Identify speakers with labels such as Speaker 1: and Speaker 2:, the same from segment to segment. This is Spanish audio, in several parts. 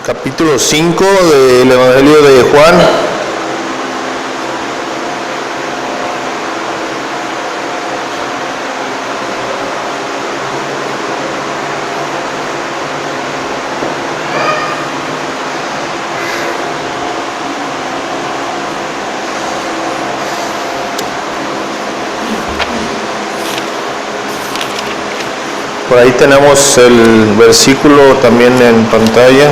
Speaker 1: capítulo 5 del Evangelio de Juan. Por ahí tenemos el versículo también en pantalla.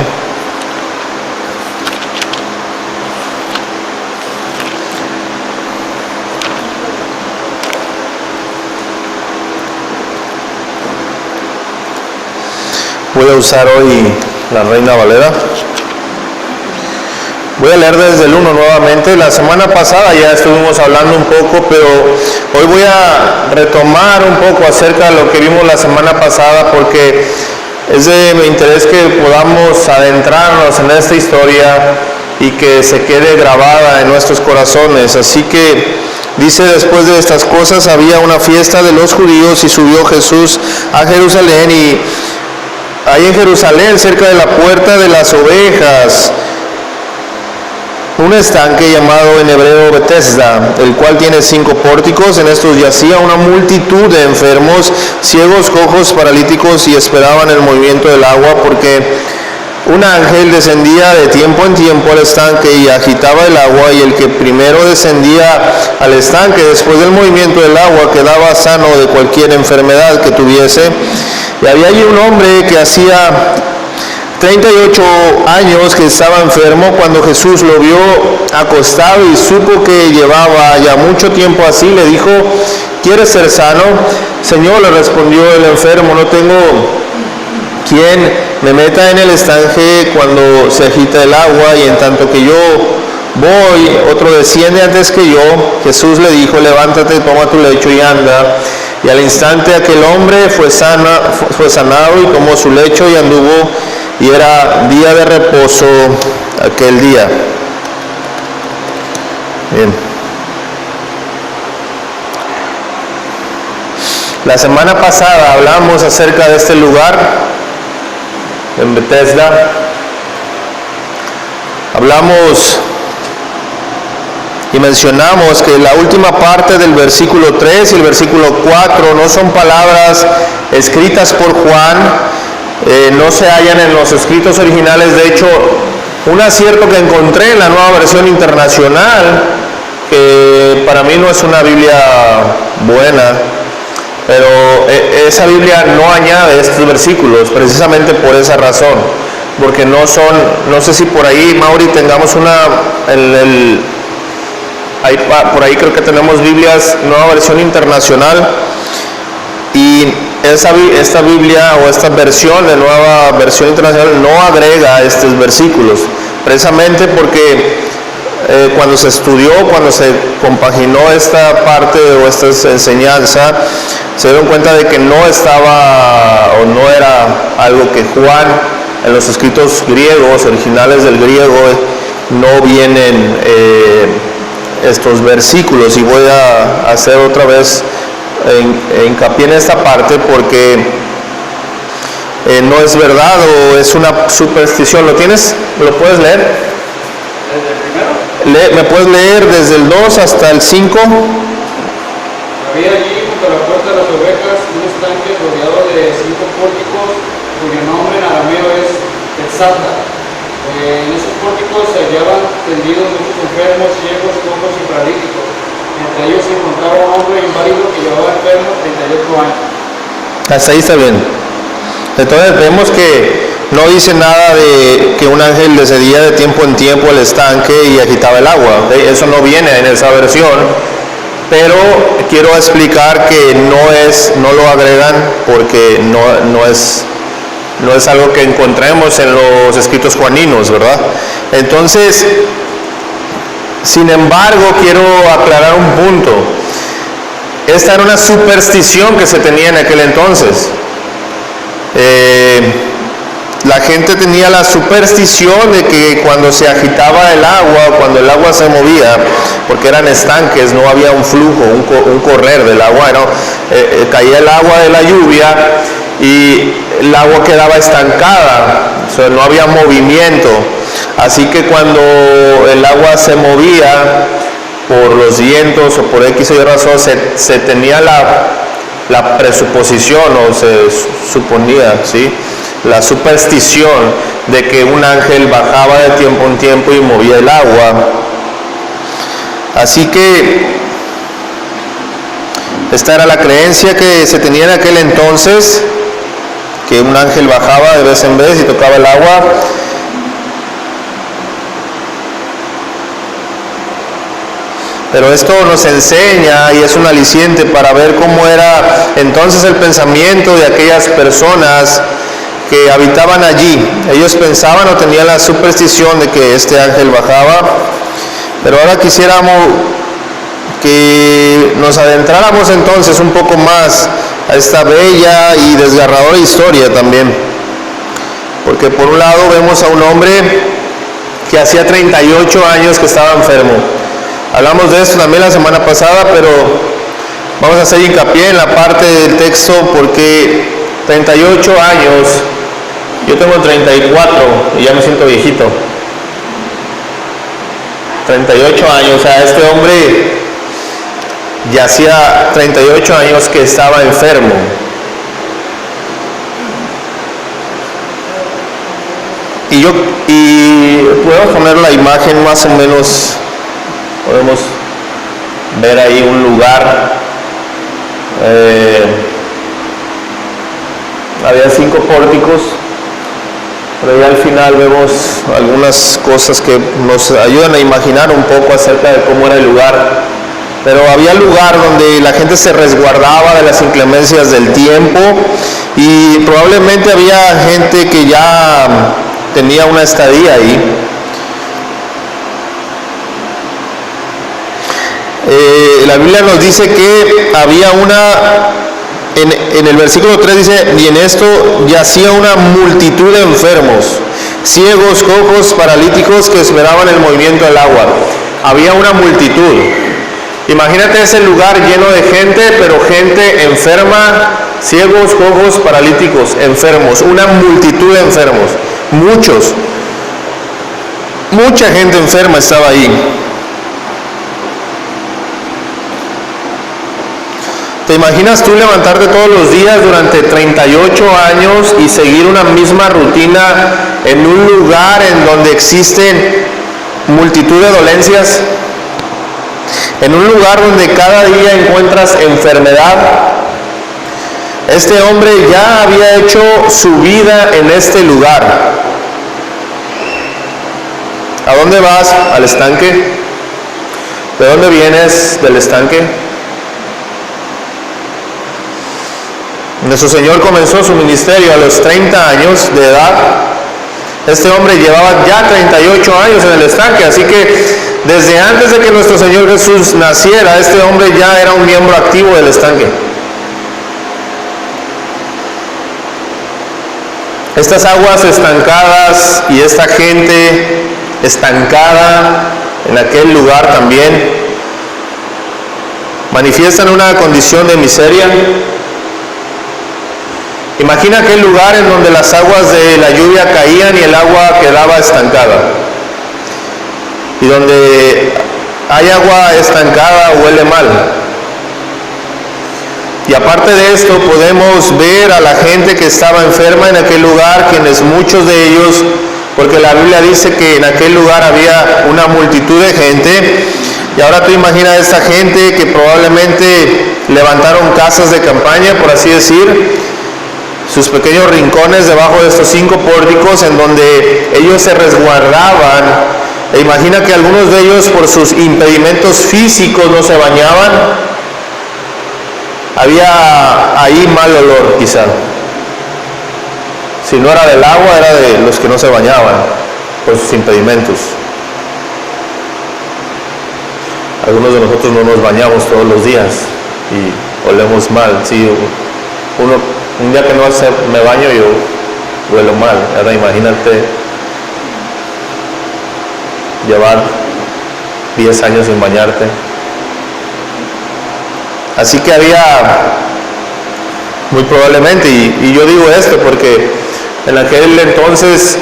Speaker 1: Voy a usar hoy la Reina Valera. Voy a leer desde el 1 nuevamente. La semana pasada ya estuvimos hablando un poco, pero hoy voy a retomar un poco acerca de lo que vimos la semana pasada, porque es de mi interés que podamos adentrarnos en esta historia y que se quede grabada en nuestros corazones. Así que dice: después de estas cosas había una fiesta de los judíos y subió Jesús a Jerusalén, y ahí en Jerusalén, cerca de la puerta de las ovejas, un estanque llamado en hebreo Betesda, el cual tiene 5 pórticos. En estos yacía una multitud de enfermos, ciegos, cojos, paralíticos, y esperaban el movimiento del agua, porque un ángel descendía de tiempo en tiempo al estanque y agitaba el agua, y el que primero descendía al estanque después del movimiento del agua quedaba sano de cualquier enfermedad que tuviese. Y había allí un hombre que hacía 38 años que estaba enfermo. Cuando Jesús lo vio acostado y supo que llevaba ya mucho tiempo así, le dijo: ¿quieres ser sano? Señor, le respondió el enfermo, no tengo quien me meta en el estanque cuando se agita el agua, y en tanto que yo voy, otro desciende antes que yo. Jesús le dijo: levántate, toma tu lecho y anda. Y al instante aquel hombre fue sanado y tomó su lecho y anduvo, y era día de reposo aquel día. Bien. La semana pasada hablamos acerca de este lugar en Betesda. Hablamos y mencionamos que la última parte del versículo 3 y el versículo 4 no son palabras escritas por Juan, no se hallan en los escritos originales. De hecho, un acierto que encontré en la Nueva Versión Internacional, que para mí no es una Biblia buena, pero esa Biblia no añade estos versículos precisamente por esa razón, porque no son, no sé si por ahí, Mauri, tengamos una, por ahí creo que tenemos Biblias Nueva Versión Internacional, y esta Biblia o esta versión de Nueva Versión Internacional no agrega estos versículos, precisamente porque cuando se estudió, cuando se compaginó esta parte o esta enseñanza, se dieron cuenta de que no estaba o no era algo que Juan, en los escritos griegos, originales del griego, no vienen estos versículos. Y voy a hacer otra vez hincapié en esta parte, porque no es verdad o es una superstición. ¿Lo tienes? ¿Lo puedes leer?
Speaker 2: ¿Desde el primero?
Speaker 1: ¿Me puedes leer desde el 2 hasta el 5?
Speaker 2: Había allí junto a la puerta de las ovejas un estanque rodeado de 5 pórticos, cuyo nombre en arameo es Betesda. En esos pórticos se hallaban tendidos muchos enfermos, ciegos, cojos y paralíticos. Entre ellos se encontraba un hombre inválido que llevaba enfermo 38 años.
Speaker 1: Hasta ahí está bien. Entonces vemos que no dice nada de que un ángel descendía de tiempo en tiempo al estanque y agitaba el agua. Eso no viene en esa versión, pero quiero explicar que no lo agregan porque no es algo que encontremos en los escritos juaninos, ¿verdad? Entonces, sin embargo, quiero aclarar un punto. Esta era una superstición que se tenía en aquel entonces. La gente tenía la superstición de que cuando se agitaba el agua, cuando el agua se movía, porque eran estanques, no había un flujo, un correr del agua, caía el agua de la lluvia, y el agua quedaba estancada, o sea, no había movimiento. Así que cuando el agua se movía por los vientos o por X o Y razón, se tenía la presuposición, o se suponía, ¿sí?, la superstición de que un ángel bajaba de tiempo en tiempo y movía el agua. Así que esta era la creencia que se tenía en aquel entonces, que un ángel bajaba de vez en vez y tocaba el agua. Pero esto nos enseña y es un aliciente para ver cómo era entonces el pensamiento de aquellas personas que habitaban allí. Ellos pensaban o tenían la superstición de que este ángel bajaba. Pero ahora quisiéramos que nos adentráramos entonces un poco más a esta bella y desgarradora historia también. Porque por un lado vemos a un hombre que hacía 38 años que estaba enfermo. Hablamos de esto también la semana pasada, pero vamos a hacer hincapié en la parte del texto porque 38 años, yo tengo 34 y ya me siento viejito. 38 años, o sea, este hombre ya hacía 38 años que estaba enfermo. Y podemos poner la imagen más o menos. Podemos ver ahí un lugar, había 5 pórticos, pero ya al final vemos algunas cosas que nos ayudan a imaginar un poco acerca de cómo era el lugar. Pero había lugar donde la gente se resguardaba de las inclemencias del tiempo y probablemente había gente que ya tenía una estadía ahí. La Biblia nos dice que había en el versículo 3 dice, y en esto yacía una multitud de enfermos, ciegos, cojos, paralíticos que esperaban el movimiento del agua. Había una multitud. Imagínate ese lugar lleno de gente, pero gente enferma, ciegos, cojos, paralíticos, enfermos, una multitud de enfermos, mucha gente enferma estaba ahí. ¿Te imaginas tú levantarte todos los días durante 38 años y seguir una misma rutina en un lugar en donde existen multitud de dolencias? En un lugar donde cada día encuentras enfermedad. Este hombre ya había hecho su vida en este lugar. ¿A dónde vas? Al estanque. ¿De dónde vienes? Del estanque. Nuestro Señor comenzó su ministerio a los 30 años de edad. Este hombre llevaba ya 38 años en el estanque, así que desde antes de que nuestro Señor Jesús naciera, este hombre ya era un miembro activo del estanque. Estas aguas estancadas y esta gente estancada en aquel lugar también manifiestan una condición de miseria. Imagina aquel lugar en donde las aguas de la lluvia caían y el agua quedaba estancada. Y donde hay agua estancada huele mal. Y aparte de esto podemos ver a la gente que estaba enferma en aquel lugar, quienes muchos de ellos, porque la Biblia dice que en aquel lugar había una multitud de gente. Y ahora tú imaginas a esta gente que probablemente levantaron casas de campaña, por así decir, sus pequeños rincones debajo de estos 5 pórticos en donde ellos se resguardaban. E imagina que algunos de ellos por sus impedimentos físicos no se bañaban. Había ahí mal olor quizá. Si no era del agua, era de los que no se bañaban por sus impedimentos. Algunos de nosotros no nos bañamos todos los días y olemos mal. Sí, un día que no me baño yo huelo mal. Ahora imagínate llevar 10 años sin bañarte. Así que había muy probablemente, y yo digo esto porque en aquel entonces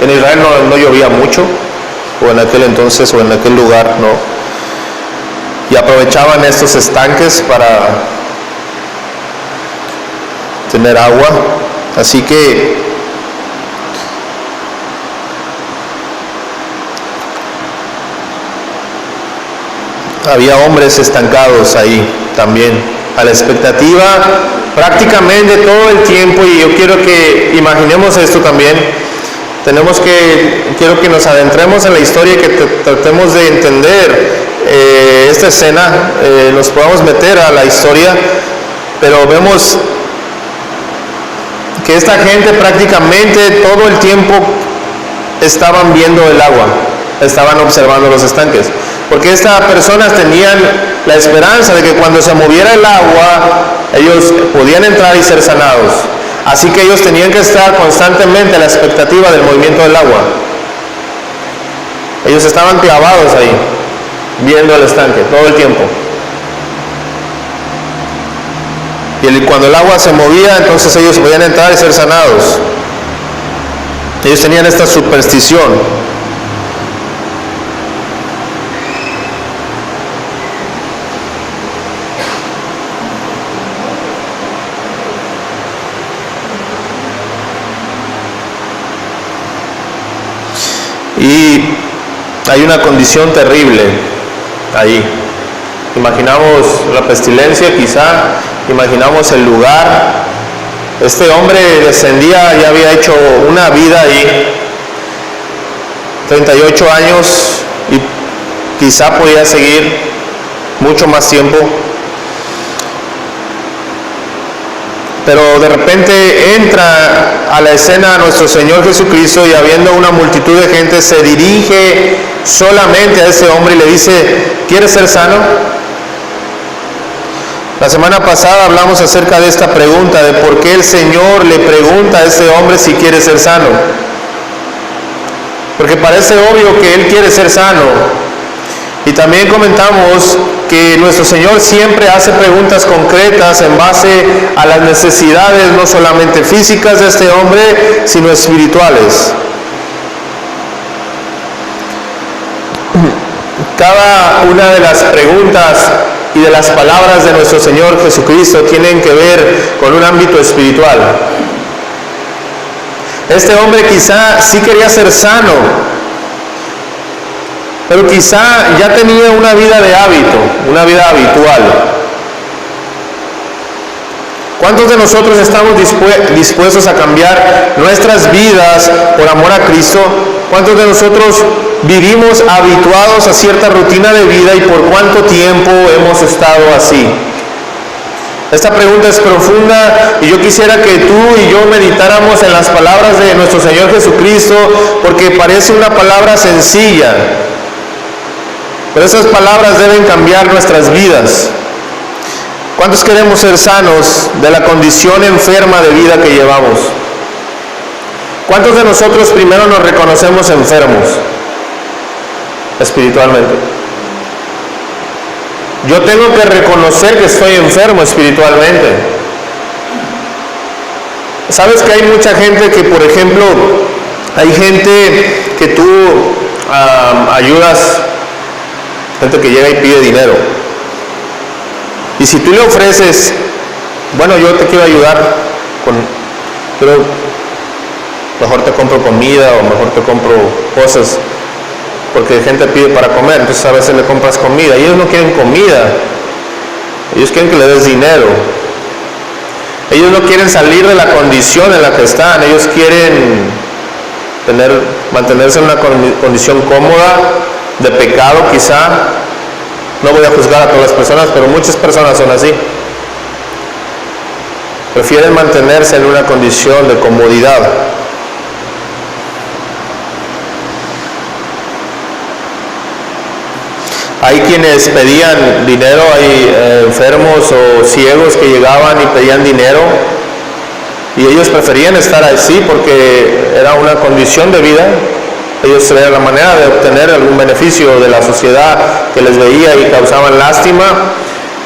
Speaker 1: en Israel no llovía mucho, o en aquel entonces o en aquel lugar no, y aprovechaban estos estanques para tener agua, así que había hombres estancados ahí también, a la expectativa prácticamente todo el tiempo. Y yo quiero que imaginemos esto también. Quiero que nos adentremos en la historia y que tratemos de entender esta escena, nos podamos meter a la historia, pero vemos que esta gente prácticamente todo el tiempo estaban viendo el agua, estaban observando los estanques, porque estas personas tenían la esperanza de que cuando se moviera el agua ellos podían entrar y ser sanados. Así que ellos tenían que estar constantemente a la expectativa del movimiento del agua. Ellos estaban clavados ahí, viendo el estanque todo el tiempo. Y cuando el agua se movía, entonces ellos podían entrar y ser sanados. Ellos tenían esta superstición. Y hay una condición terrible ahí. Imaginamos la pestilencia, quizá, imaginamos el lugar. Este hombre descendía, ya había hecho una vida ahí, 38 años, y quizá podía seguir mucho más tiempo. Pero de repente entra a la escena nuestro Señor Jesucristo, y habiendo una multitud de gente se dirige solamente a ese hombre y le dice: ¿quieres ser sano? La semana pasada hablamos acerca de esta pregunta, de por qué el Señor le pregunta a ese hombre si quiere ser sano. Porque parece obvio que él quiere ser sano. Y también comentamos que nuestro Señor siempre hace preguntas concretas en base a las necesidades no solamente físicas de este hombre, sino espirituales. Cada una de las preguntas y de las palabras de nuestro Señor Jesucristo tienen que ver con un ámbito espiritual. Este hombre quizá sí quería ser sano, pero quizá ya tenía una vida de hábito, una vida habitual. ¿Cuántos de nosotros estamos dispuestos a cambiar nuestras vidas por amor a Cristo? ¿Cuántos de nosotros vivimos habituados a cierta rutina de vida y por cuánto tiempo hemos estado así? Esta pregunta es profunda y yo quisiera que tú y yo meditáramos en las palabras de nuestro Señor Jesucristo, porque parece una palabra sencilla, pero esas palabras deben cambiar nuestras vidas. ¿Cuántos queremos ser sanos de la condición enferma de vida que llevamos? ¿Cuántos de nosotros primero nos reconocemos enfermos espiritualmente? Yo tengo que reconocer que estoy enfermo espiritualmente. ¿Sabes que hay mucha gente que, por ejemplo, hay gente que tú ayudas, gente que llega y pide dinero? Y si tú le ofreces, bueno, yo te quiero ayudar, pero mejor te compro comida o mejor te compro cosas, porque gente pide para comer, entonces a veces le compras comida, y ellos no quieren comida, ellos quieren que le des dinero. Ellos no quieren salir de la condición en la que están, ellos quieren mantenerse en una condición cómoda, de pecado quizá. No voy a juzgar a todas las personas, pero muchas personas son así. Prefieren mantenerse en una condición de comodidad. Hay quienes pedían dinero, hay enfermos o ciegos que llegaban y pedían dinero, y ellos preferían estar así porque era una condición de vida. Ellos era la manera de obtener algún beneficio de la sociedad que les veía y causaban lástima,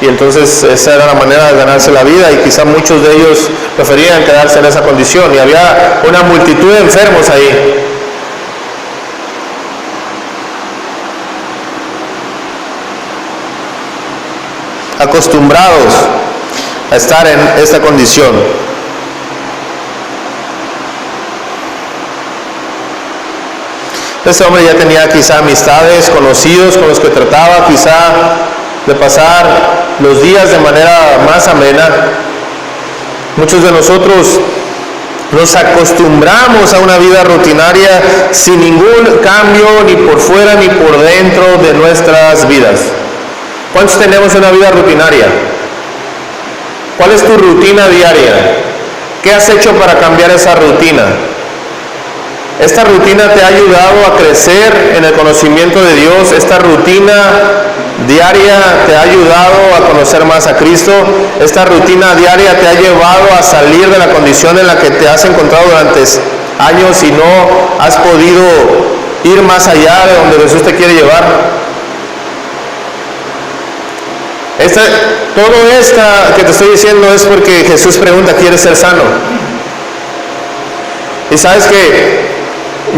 Speaker 1: y entonces esa era la manera de ganarse la vida, y quizá muchos de ellos preferían quedarse en esa condición, y había una multitud de enfermos ahí. Acostumbrados a estar en esta condición. Este hombre ya tenía quizá amistades, conocidos con los que trataba quizá de pasar los días de manera más amena. Muchos de nosotros nos acostumbramos a una vida rutinaria sin ningún cambio ni por fuera ni por dentro de nuestras vidas. ¿Cuántos tenemos una vida rutinaria? ¿Cuál es tu rutina diaria? ¿Qué has hecho para cambiar esa rutina? Esta rutina te ha ayudado a crecer en el conocimiento de Dios. Esta rutina diaria te ha ayudado a conocer más a Cristo. Esta rutina diaria te ha llevado a salir de la condición en la que te has encontrado durante años y no has podido ir más allá de donde Jesús te quiere llevar. Todo esto que te estoy diciendo es porque Jesús pregunta, ¿quieres ser sano? Y sabes que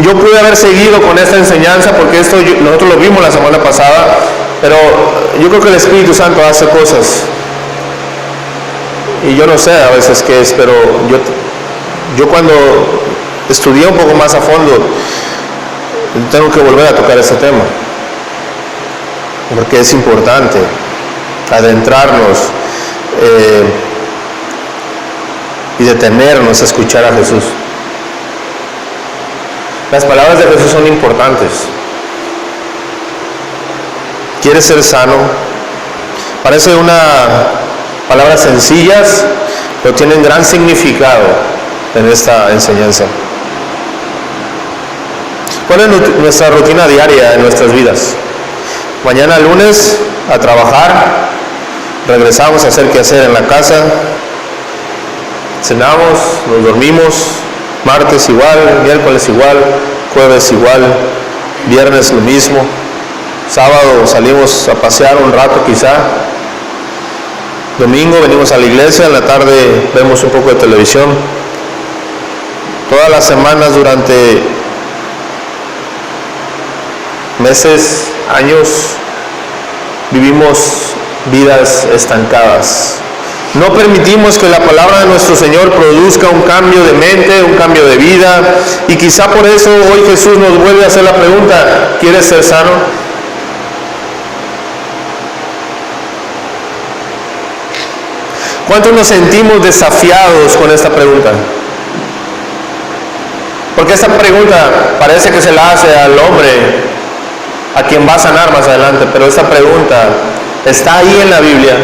Speaker 1: yo pude haber seguido con esta enseñanza porque nosotros lo vimos la semana pasada, pero yo creo que el Espíritu Santo hace cosas y yo no sé a veces qué es, pero yo cuando estudié un poco más a fondo tengo que volver a tocar ese tema porque es importante adentrarnos y detenernos a escuchar a Jesús. Las palabras de Jesús son importantes. ¿Quieres ser sano? Parece una palabras sencillas, pero tienen gran significado en esta enseñanza. ¿Cuál es nuestra rutina diaria en nuestras vidas? Mañana lunes a trabajar, regresamos a hacer qué hacer en la casa, cenamos, nos dormimos, martes igual, miércoles igual, jueves igual, viernes lo mismo, sábado salimos a pasear un rato quizá, domingo venimos a la iglesia, en la tarde vemos un poco de televisión. Todas las semanas durante meses, años, vivimos vidas estancadas. No permitimos que la palabra de nuestro Señor produzca un cambio de mente, un cambio de vida, y quizá por eso hoy Jesús nos vuelve a hacer la pregunta, ¿quieres ser sano? ¿Cuántos nos sentimos desafiados con esta pregunta? Porque esta pregunta parece que se la hace al hombre a quien va a sanar más adelante, pero esta pregunta está ahí en la Biblia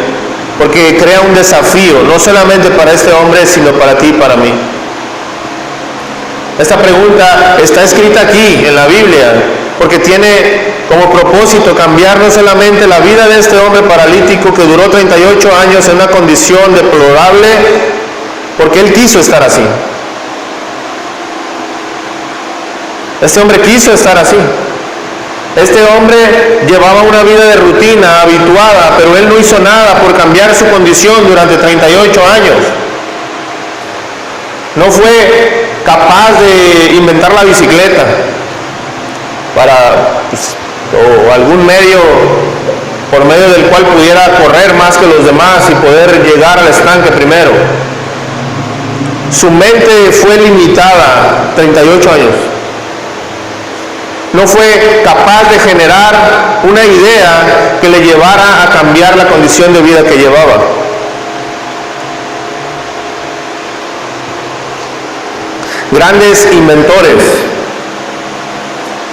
Speaker 1: porque crea un desafío, no solamente para este hombre, sino para ti y para mí. Esta pregunta está escrita aquí en la Biblia porque tiene como propósito cambiar no solamente la vida de este hombre paralítico que duró 38 años en una condición deplorable, porque él quiso estar así. Este hombre quiso estar así. Este hombre llevaba una vida de rutina habituada, pero él no hizo nada por cambiar su condición durante 38 años. No fue capaz de inventar la bicicleta o algún medio por medio del cual pudiera correr más que los demás y poder llegar al estanque primero. Su mente fue limitada 38 años. No fue capaz de generar una idea que le llevara a cambiar la condición de vida que llevaba. Grandes inventores,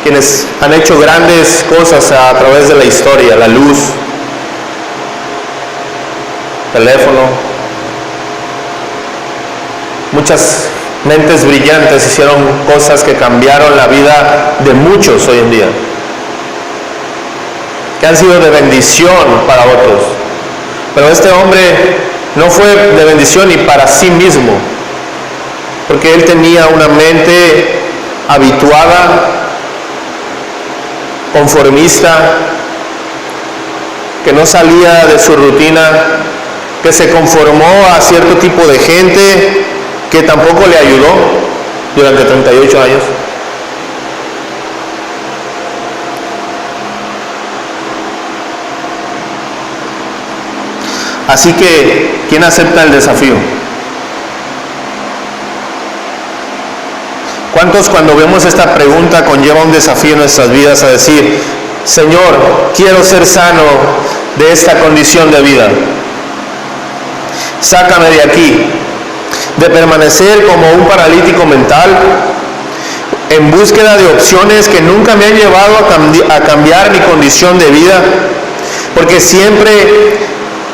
Speaker 1: quienes han hecho grandes cosas a través de la historia, la luz, teléfono, muchas mentes brillantes hicieron cosas que cambiaron la vida de muchos hoy en día, que han sido de bendición para otros. Pero este hombre no fue de bendición ni para sí mismo, porque él tenía una mente habituada, conformista, que no salía de su rutina, que se conformó a cierto tipo de gente, que tampoco le ayudó durante 38 años. Así que, ¿quién acepta el desafío? ¿Cuántos cuando vemos esta pregunta conlleva un desafío en nuestras vidas a decir, Señor, quiero ser sano de esta condición de vida? Sácame de aquí, de permanecer como un paralítico mental, en búsqueda de opciones que nunca me han llevado a cambiar mi condición de vida, porque siempre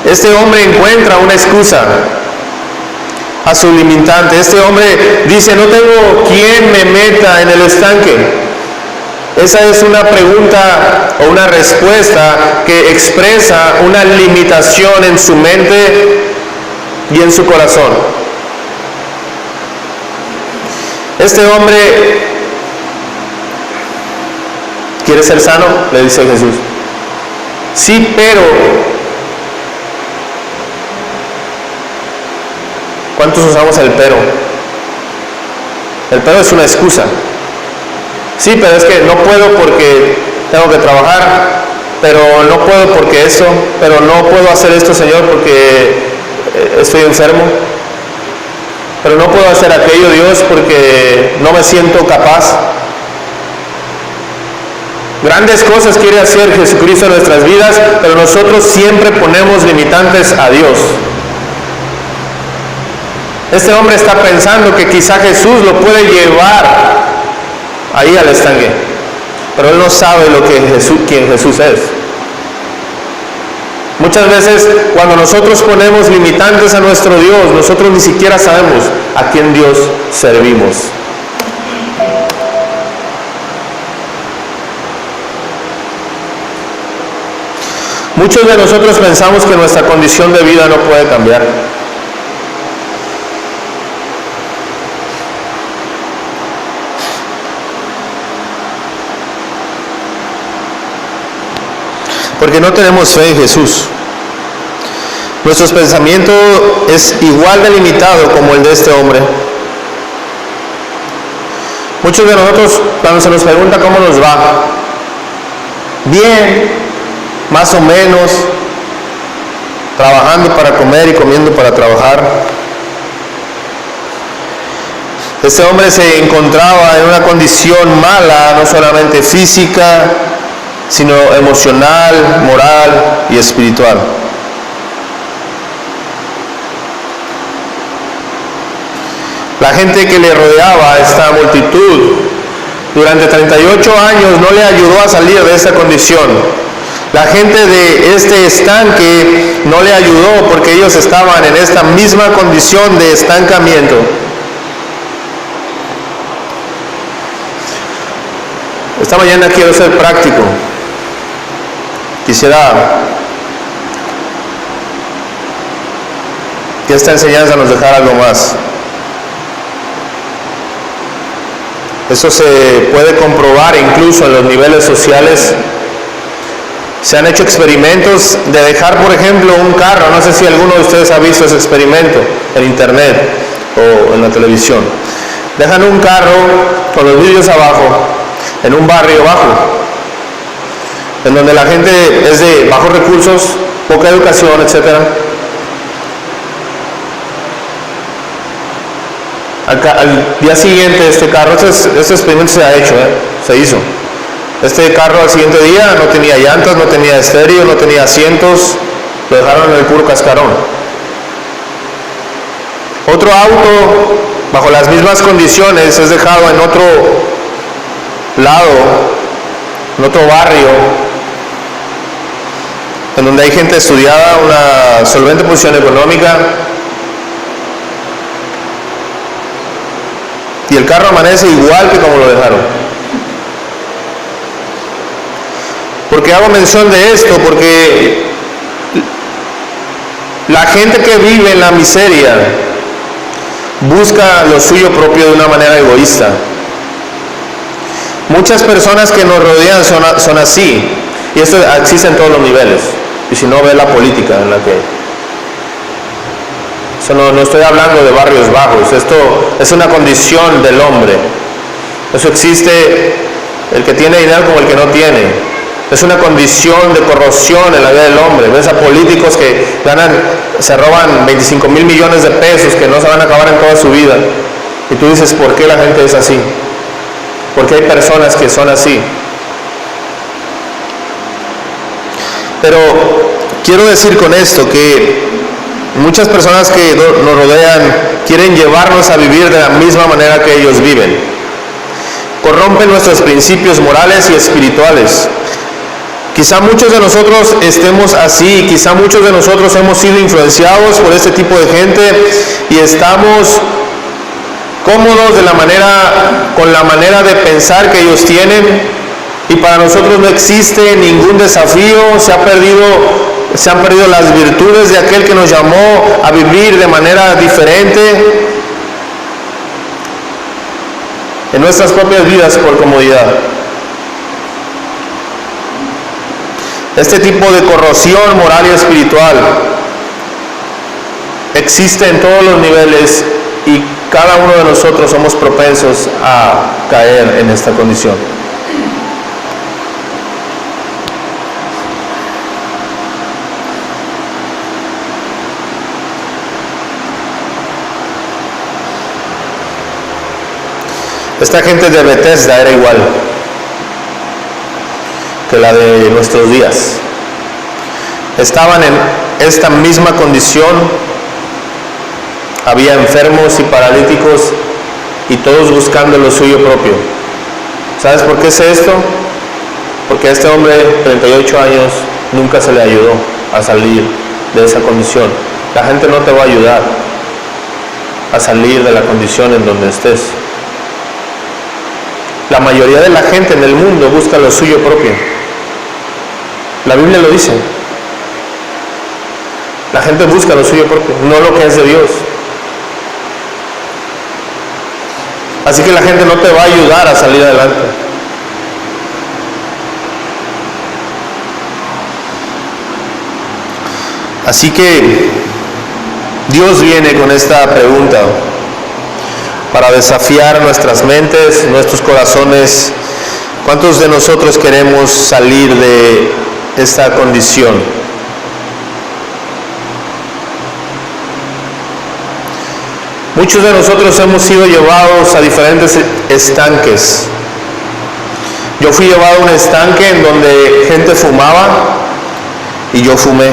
Speaker 1: este hombre encuentra una excusa a su limitante. Este hombre dice, no tengo quien me meta en el estanque. Esa es una pregunta o una respuesta que expresa una limitación en su mente y en su corazón. Este hombre quiere ser sano, le dice Jesús. Sí, pero ¿cuántos usamos el pero? El pero es una excusa. Sí, pero es que no puedo porque tengo que trabajar, pero no puedo porque esto, pero no puedo hacer esto, Señor, porque estoy enfermo, pero no puedo hacer aquello, Dios, porque no me siento capaz. Grandes cosas quiere hacer Jesucristo en nuestras vidas, pero nosotros siempre ponemos limitantes a Dios. Este hombre está pensando que quizá Jesús lo puede llevar ahí al estanque, pero él no sabe quién Jesús es. Muchas veces cuando nosotros ponemos limitantes a nuestro Dios, nosotros ni siquiera sabemos a quién Dios servimos. Muchos de nosotros pensamos que nuestra condición de vida no puede cambiar. Porque no tenemos fe en Jesús. Nuestro pensamiento es igual de limitado como el de este hombre. Muchos de nosotros, cuando se nos pregunta cómo nos va, bien, más o menos, trabajando para comer y comiendo para trabajar. Este hombre se encontraba en una condición mala, no solamente física, sino emocional, moral y espiritual. La gente que le rodeaba a esta multitud durante 38 años no le ayudó a salir de esa condición. La gente de este estanque no le ayudó porque ellos estaban en esta misma condición de estancamiento. Esta mañana quiero ser práctico. Quisiera que esta enseñanza nos dejara algo más. Eso se puede comprobar incluso en los niveles sociales. Se han hecho experimentos de dejar, por ejemplo, un carro. No sé si alguno de ustedes ha visto ese experimento en internet o en la televisión. Dejan un carro con los vidrios abajo, en un barrio bajo, en donde la gente es de bajos recursos, poca educación, etc. Al día siguiente este carro, este experimento se ha hecho, se hizo. Este carro al siguiente día no tenía llantas, no tenía estéreo, no tenía asientos, lo dejaron en el puro cascarón. Otro auto, bajo las mismas condiciones, es dejado en otro lado, en otro barrio, en donde hay gente estudiada, una solvente posición económica, y el carro amanece igual que como lo dejaron. ¿Por qué hago mención de esto? Porque la gente que vive en la miseria busca lo suyo propio de una manera egoísta. Muchas personas que nos rodean son así, y esto existe en todos los niveles. Y si no, ve la política en la que... Eso no estoy hablando de barrios bajos, esto es una condición del hombre. Eso existe el que tiene dinero como el que no tiene. Es una condición de corrosión en la vida del hombre. Ves a políticos que se roban 25 mil millones de pesos que no se van a acabar en toda su vida. Y tú dices, ¿por qué la gente es así? ¿Por qué hay personas que son así? Pero quiero decir con esto que muchas personas que nos rodean quieren llevarnos a vivir de la misma manera que ellos viven. Corrompen nuestros principios morales y espirituales. Quizá muchos de nosotros estemos así, quizá muchos de nosotros hemos sido influenciados por este tipo de gente y estamos cómodos con la manera de pensar que ellos tienen, y para nosotros no existe ningún desafío. Se han perdido las virtudes de aquel que nos llamó a vivir de manera diferente en nuestras propias vidas por comodidad. Este tipo de corrosión moral y espiritual existe en todos los niveles y cada uno de nosotros somos propensos a caer en esta condición. Esta gente de Bethesda era igual que la de nuestros días. Estaban en esta misma condición. Había enfermos y paralíticos y todos buscando lo suyo propio. ¿Sabes por qué sé esto? Porque a este hombre, 38 años, nunca se le ayudó a salir de esa condición. La gente no te va a ayudar a salir de la condición en donde estés. La mayoría de la gente en el mundo busca lo suyo propio. La Biblia lo dice. La gente busca lo suyo propio, no lo que es de Dios. Así que la gente no te va a ayudar a salir adelante. Así que Dios viene con esta pregunta para desafiar nuestras mentes, nuestros corazones. ¿Cuántos de nosotros queremos salir de esta condición? Muchos de nosotros hemos sido llevados a diferentes estanques. Yo fui llevado a un estanque en donde gente fumaba y yo fumé.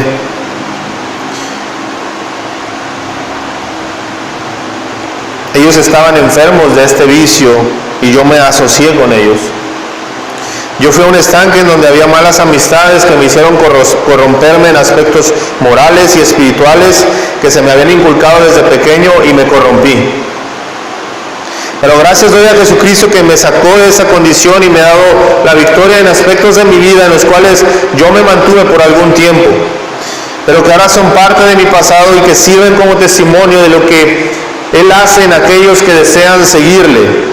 Speaker 1: Ellos estaban enfermos de este vicio y yo me asocié con ellos. Yo fui a un estanque en donde había malas amistades que me hicieron corromperme en aspectos morales y espirituales que se me habían inculcado desde pequeño y me corrompí. Pero gracias doy a Jesucristo que me sacó de esa condición y me ha dado la victoria en aspectos de mi vida en los cuales yo me mantuve por algún tiempo, pero que ahora son parte de mi pasado y que sirven como testimonio de lo que Él hace en aquellos que desean seguirle.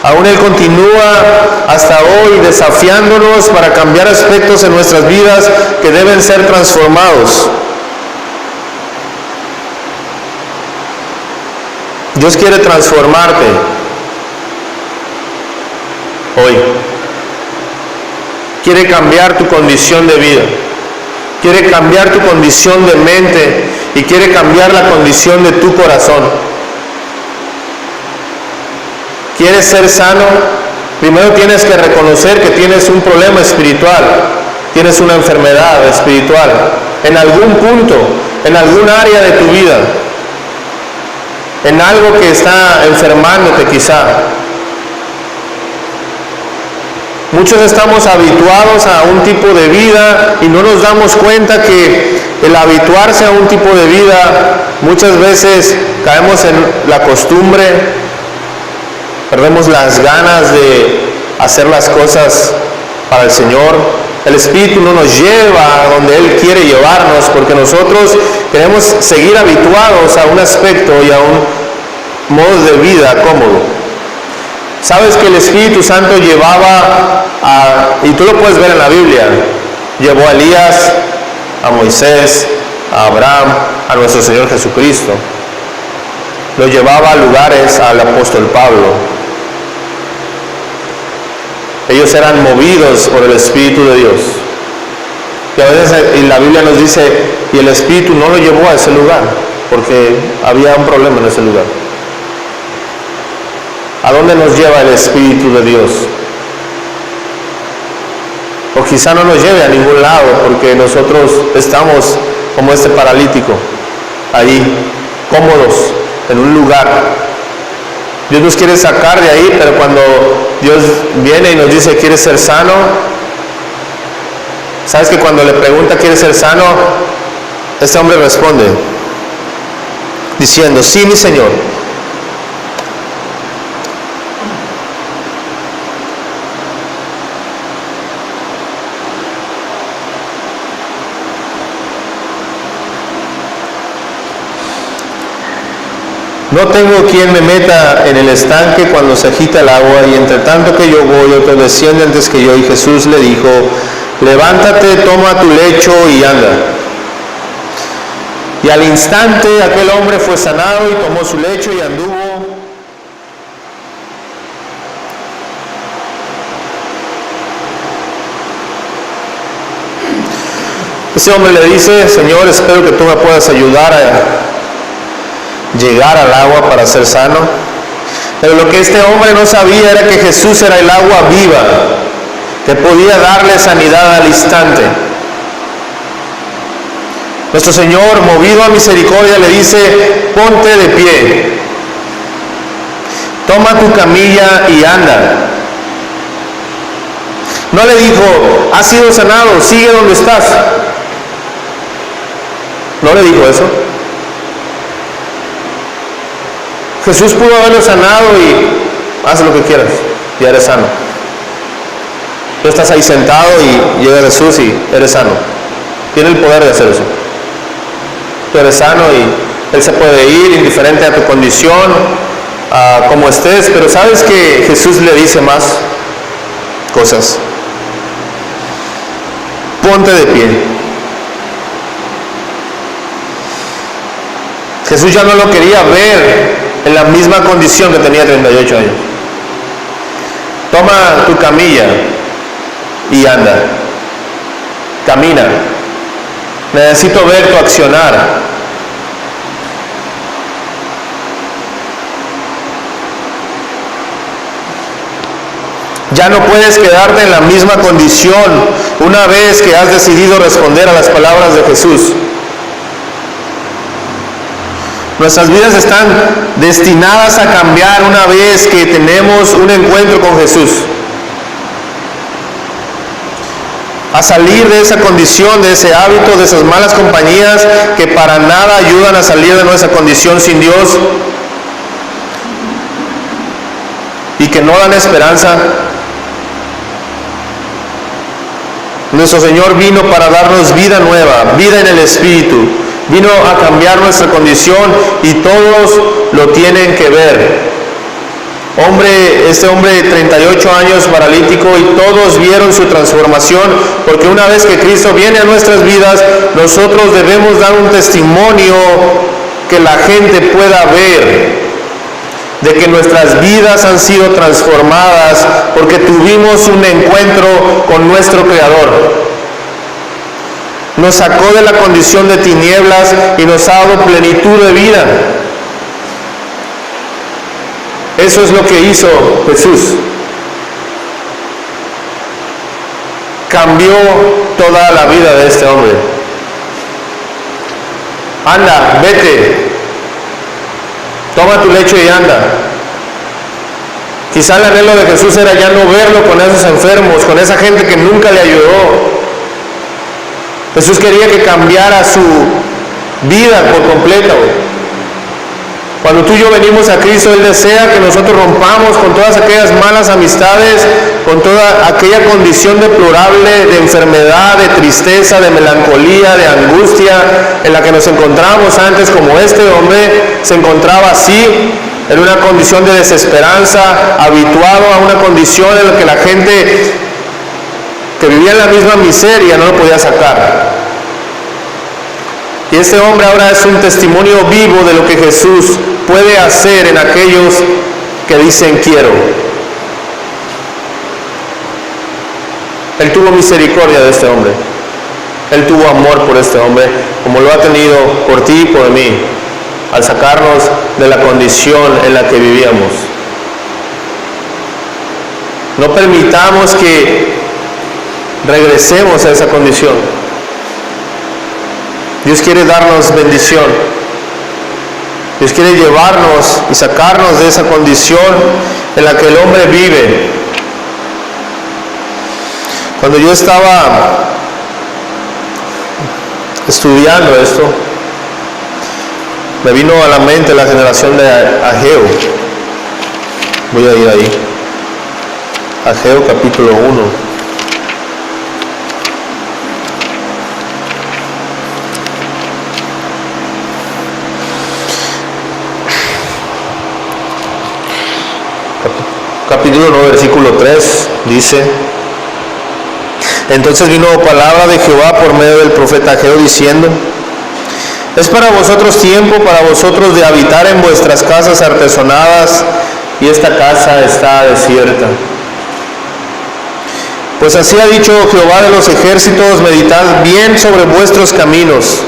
Speaker 1: Aún Él continúa hasta hoy desafiándonos para cambiar aspectos en nuestras vidas que deben ser transformados. Dios quiere transformarte hoy. Quiere cambiar tu condición de vida. Quiere cambiar tu condición de mente y quiere cambiar la condición de tu corazón. ¿Quieres ser sano? Primero tienes que reconocer que tienes un problema espiritual, tienes una enfermedad espiritual, en algún punto, en algún área de tu vida, en algo que está enfermándote quizá. Muchos estamos habituados a un tipo de vida y no nos damos cuenta que el habituarse a un tipo de vida, muchas veces caemos en la costumbre, perdemos las ganas de hacer las cosas para el Señor. El Espíritu no nos lleva a donde Él quiere llevarnos porque nosotros queremos seguir habituados a un aspecto y a un modo de vida cómodo. Sabes que el Espíritu Santo llevaba y tú lo puedes ver en la Biblia, llevó a Elías, a Moisés, a Abraham, a nuestro Señor Jesucristo. Lo llevaba a lugares al apóstol Pablo. Ellos eran movidos por el Espíritu de Dios. Y a veces en la Biblia nos dice, y el Espíritu no lo llevó a ese lugar, porque había un problema en ese lugar. ¿A dónde nos lleva el Espíritu de Dios? O quizá no nos lleve a ningún lado, porque nosotros estamos como este paralítico, ahí, cómodos, en un lugar. Dios nos quiere sacar de ahí, pero cuando Dios viene y nos dice, ¿quieres ser sano? ¿Sabes que cuando le pregunta, ¿quieres ser sano? Este hombre responde, diciendo, sí, mi Señor. No tengo quien me meta en el estanque cuando se agita el agua, y entre tanto que yo voy, otro desciende antes que yo. Y Jesús le dijo, levántate, toma tu lecho y anda. Y al instante aquel hombre fue sanado y tomó su lecho y anduvo. Ese hombre le dice, Señor, espero que tú me puedas ayudar a llegar al agua para ser sano. Pero lo que este hombre no sabía era que Jesús era el agua viva, que podía darle sanidad al instante. Nuestro Señor, movido a misericordia, le dice, ponte de pie, toma tu camilla y anda. No le dijo, has sido sanado, sigue donde estás. No le dijo eso. Jesús pudo haberlo sanado y haz lo que quieras, ya eres sano. Tú estás ahí sentado y llega Jesús y eres sano. Tiene el poder de hacer eso. Tú eres sano y Él se puede ir indiferente a tu condición, a cómo estés, pero sabes que Jesús le dice más cosas. Ponte de pie. Jesús ya no lo quería ver en la misma condición que tenía 38 años. Toma tu camilla y anda. Camina. Necesito ver tu accionar. Ya no puedes quedarte en la misma condición una vez que has decidido responder a las palabras de Jesús. Nuestras vidas están destinadas a cambiar una vez que tenemos un encuentro con Jesús. A salir de esa condición, de ese hábito, de esas malas compañías que para nada ayudan a salir de nuestra condición sin Dios y que no dan esperanza. Nuestro Señor vino para darnos vida nueva, vida en el Espíritu. Vino a cambiar nuestra condición y todos lo tienen que ver. Este hombre de 38 años paralítico, y todos vieron su transformación, porque una vez que Cristo viene a nuestras vidas, nosotros debemos dar un testimonio que la gente pueda ver de que nuestras vidas han sido transformadas porque tuvimos un encuentro con nuestro Creador. Nos sacó de la condición de tinieblas y nos ha dado plenitud de vida. Eso es lo que hizo Jesús. Cambió toda la vida de este hombre. Anda, vete. Toma tu lecho y anda. Quizá el anhelo de Jesús era ya no verlo con esos enfermos, con esa gente que nunca le ayudó. Jesús quería que cambiara su vida por completo. Cuando tú y yo venimos a Cristo, Él desea que nosotros rompamos con todas aquellas malas amistades, con toda aquella condición deplorable de enfermedad, de tristeza, de melancolía, de angustia en la que nos encontramos antes, como este hombre se encontraba así, en una condición de desesperanza, habituado a una condición en la que la gente que vivía en la misma miseria no lo podía sacar. Y este hombre ahora es un testimonio vivo de lo que Jesús puede hacer en aquellos que dicen quiero. Él tuvo misericordia de este hombre. Él tuvo amor por este hombre, como lo ha tenido por ti y por mí, al sacarnos de la condición en la que vivíamos. No permitamos que regresemos a esa condición. Dios quiere darnos bendición. Dios quiere llevarnos y sacarnos de esa condición en la que el hombre vive. Cuando yo estaba estudiando esto, me vino a la mente la generación de Ageo. Voy a ir ahí. Ageo capítulo 1. Capítulo 9, versículo 3, dice: Entonces vino palabra de Jehová por medio del profeta Ageo diciendo: Es para vosotros tiempo, para vosotros de habitar en vuestras casas artesonadas, y esta casa está desierta. Pues así ha dicho Jehová de los ejércitos: meditad bien sobre vuestros caminos.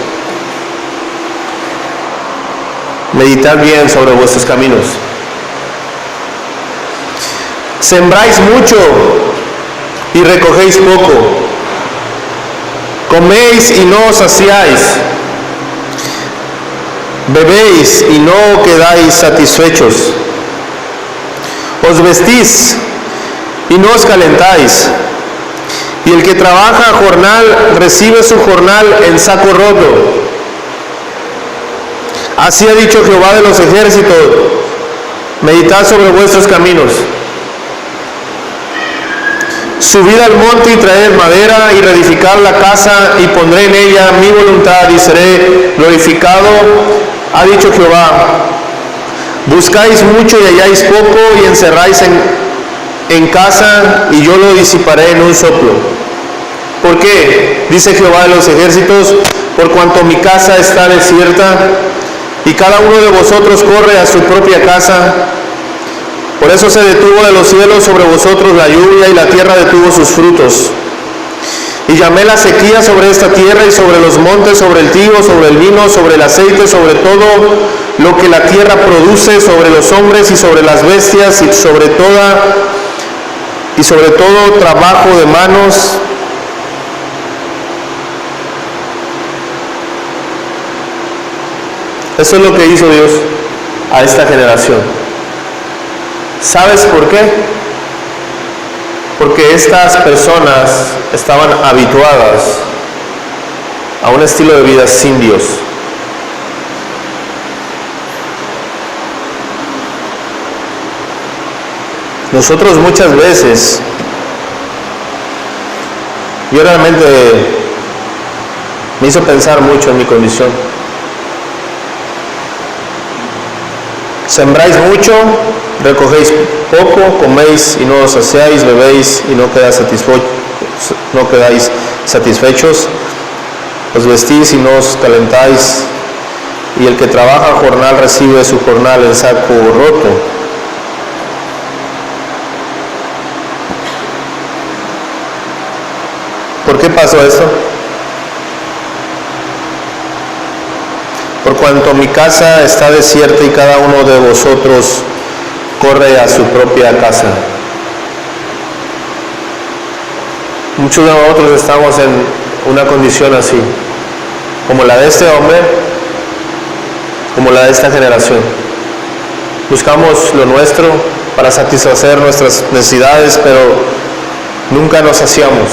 Speaker 1: Meditad bien sobre vuestros caminos. Sembráis mucho y recogéis poco. Coméis y no os saciáis. Bebéis y no quedáis satisfechos. Os vestís y no os calentáis. Y el que trabaja a jornal recibe su jornal en saco roto. Así ha dicho Jehová de los ejércitos: meditad sobre vuestros caminos. Subid al monte y traed madera y reedificad la casa y pondré en ella mi voluntad y seré glorificado, ha dicho Jehová. Buscáis mucho y halláis poco y encerráis en casa y yo lo disiparé en un soplo. ¿Por qué? Dice Jehová de los ejércitos: por cuanto mi casa está desierta y cada uno de vosotros corre a su propia casa. Por eso se detuvo de los cielos sobre vosotros la lluvia y la tierra detuvo sus frutos. Y llamé la sequía sobre esta tierra y sobre los montes, sobre el trigo, sobre el vino, sobre el aceite, sobre todo lo que la tierra produce, sobre los hombres y sobre las bestias y sobre todo trabajo de manos. Eso es lo que hizo Dios a esta generación. ¿Sabes por qué? Porque estas personas estaban habituadas a un estilo de vida sin Dios. Nosotros muchas veces, yo realmente me hizo pensar mucho en mi condición. Sembráis mucho, recogéis poco, coméis y no os saciáis, bebéis y no quedáis satisfechos, os vestís y no os calentáis, y el que trabaja a jornal recibe su jornal en saco roto. ¿Por qué pasó esto? Por cuanto mi casa está desierta y cada uno de vosotros corre a su propia casa. Muchos de nosotros estamos en una condición así, como la de este hombre, como la de esta generación. Buscamos lo nuestro para satisfacer nuestras necesidades, pero nunca nos saciamos.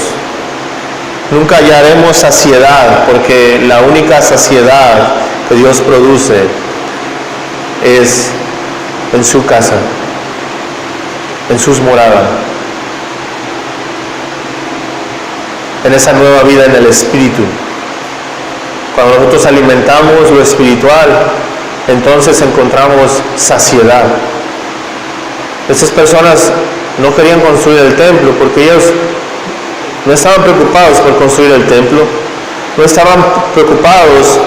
Speaker 1: Nunca hallaremos saciedad, porque la única saciedad que Dios produce es en su casa, en sus moradas, en esa nueva vida en el Espíritu. Cuando nosotros alimentamos lo espiritual, entonces encontramos saciedad. Estas personas no querían construir el templo porque ellos no estaban preocupados por construir el templo, no estaban preocupados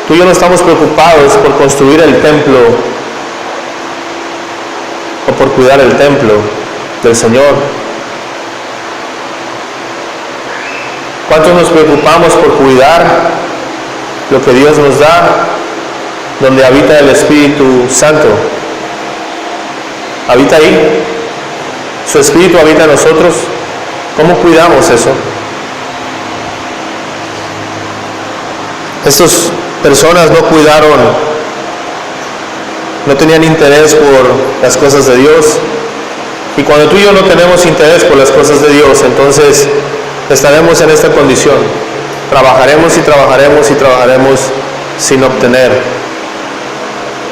Speaker 1: Tú y yo no estamos preocupados por construir el templo o por cuidar el templo del Señor. ¿Cuántos nos preocupamos por cuidar lo que Dios nos da, donde habita el Espíritu Santo? ¿Habita ahí? ¿Su Espíritu habita en nosotros? ¿Cómo cuidamos eso? Estas personas no cuidaron, no tenían interés por las cosas de Dios. Y cuando tú y yo no tenemos interés por las cosas de Dios, entonces estaremos en esta condición. Trabajaremos y trabajaremos y trabajaremos sin obtener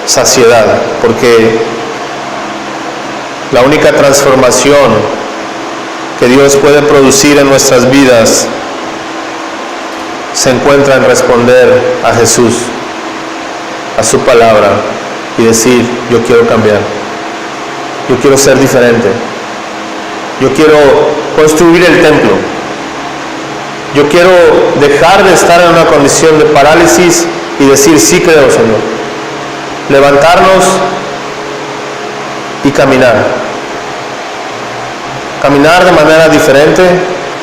Speaker 1: saciedad, porque la única transformación que Dios puede producir en nuestras vidas se encuentra en responder a Jesús, a su palabra, y decir: yo quiero cambiar, yo quiero ser diferente, yo quiero construir el templo, yo quiero dejar de estar en una condición de parálisis y decir: sí creo, Señor. Levantarnos y caminar de manera diferente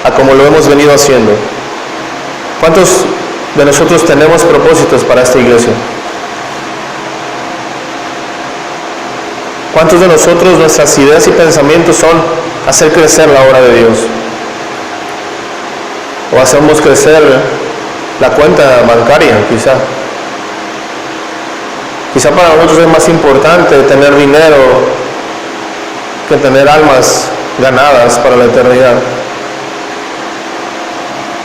Speaker 1: a como lo hemos venido haciendo. ¿Cuántos de nosotros tenemos propósitos para esta iglesia? ¿Cuántos de nosotros, nuestras ideas y pensamientos son hacer crecer la obra de Dios? ¿O hacemos crecer la cuenta bancaria, quizá? Quizá para nosotros es más importante tener dinero que tener almas ganadas para la eternidad.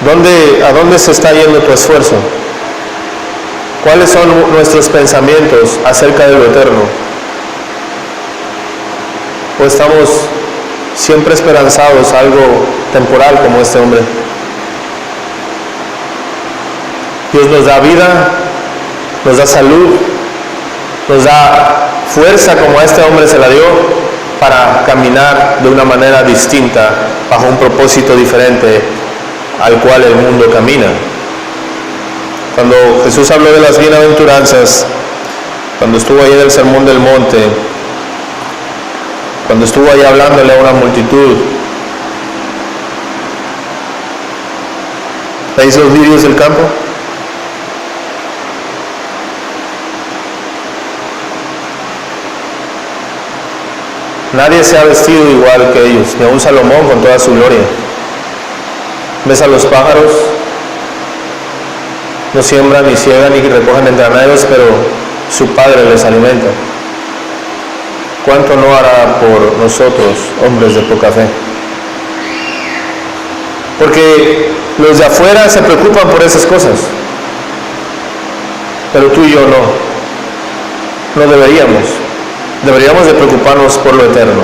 Speaker 1: ¿A dónde se está yendo tu esfuerzo? ¿Cuáles son nuestros pensamientos acerca de lo eterno? ¿O estamos siempre esperanzados a algo temporal como este hombre? Dios nos da vida, nos da salud, nos da fuerza como a este hombre se la dio para caminar de una manera distinta, bajo un propósito diferente al cual el mundo camina. Cuando Jesús habló de las bienaventuranzas, cuando estuvo ahí en el Sermón del Monte, cuando estuvo ahí hablándole a una multitud, ¿veis los lirios del campo? Nadie se ha vestido igual que ellos, ni aun Salomón con toda su gloria. ¿Ves a los pájaros? No siembran, ni ciegan, ni recogen en graneros, pero su Padre les alimenta. ¿Cuánto no hará por nosotros, hombres de poca fe? Porque los de afuera se preocupan por esas cosas, pero tú y yo no deberíamos. Deberíamos de preocuparnos por lo eterno,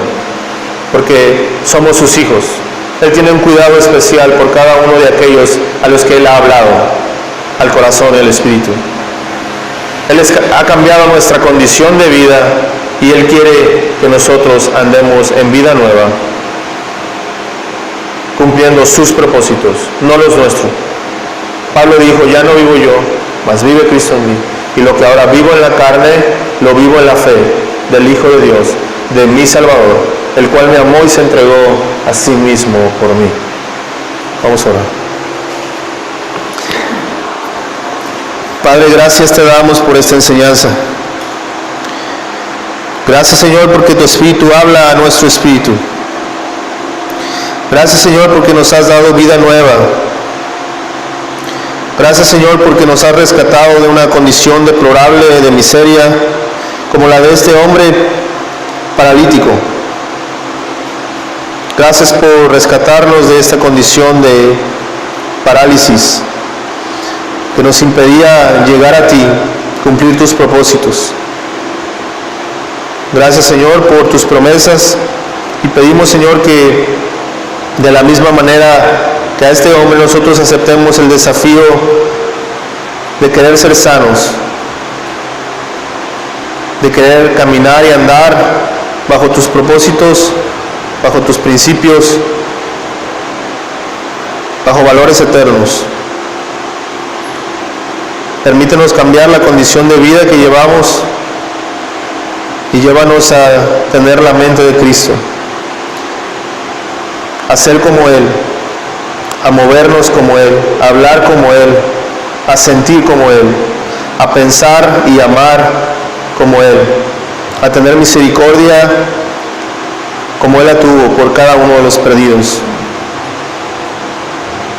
Speaker 1: porque somos sus hijos. Él tiene un cuidado especial por cada uno de aquellos a los que Él ha hablado, al corazón y al espíritu. Él ha cambiado nuestra condición de vida y Él quiere que nosotros andemos en vida nueva, cumpliendo sus propósitos, no los nuestros. Pablo dijo: ya no vivo yo, mas vive Cristo en mí, y lo que ahora vivo en la carne, lo vivo en la fe del Hijo de Dios, de mi Salvador, el cual me amó y se entregó a sí mismo por mí. Vamos a orar. Padre, gracias te damos por esta enseñanza. Gracias, Señor, porque tu Espíritu habla a nuestro espíritu. Gracias, Señor, porque nos has dado vida nueva. Gracias, Señor, porque nos has rescatado de una condición deplorable de miseria, como la de este hombre paralítico. Gracias por rescatarnos de esta condición de parálisis que nos impedía llegar a ti, cumplir tus propósitos. Gracias, Señor, por tus promesas, y pedimos, Señor, que de la misma manera que a este hombre nosotros aceptemos el desafío de querer ser sanos, de querer caminar y andar bajo tus propósitos, bajo tus principios, bajo valores eternos. Permítenos cambiar la condición de vida que llevamos y llévanos a tener la mente de Cristo, a ser como Él, a movernos como Él, a hablar como Él, a sentir como Él, a pensar y amar como Él, a tener misericordia como Él la tuvo por cada uno de los perdidos.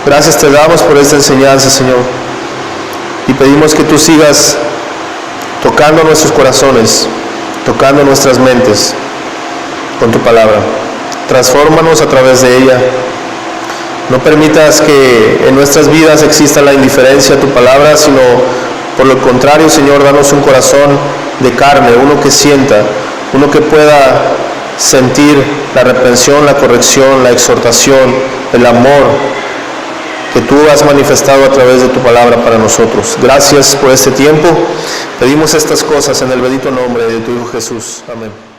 Speaker 1: Gracias te damos por esta enseñanza, Señor, y pedimos que tú sigas tocando nuestros corazones, tocando nuestras mentes con tu palabra. Transfórmanos a través de ella. No permitas que en nuestras vidas exista la indiferencia a tu palabra, sino por lo contrario, Señor, danos un corazón de carne, uno que sienta, uno que pueda sentir la reprensión, la corrección, la exhortación, el amor que tú has manifestado a través de tu palabra para nosotros. Gracias por este tiempo. Pedimos estas cosas en el bendito nombre de tu Hijo Jesús. Amén.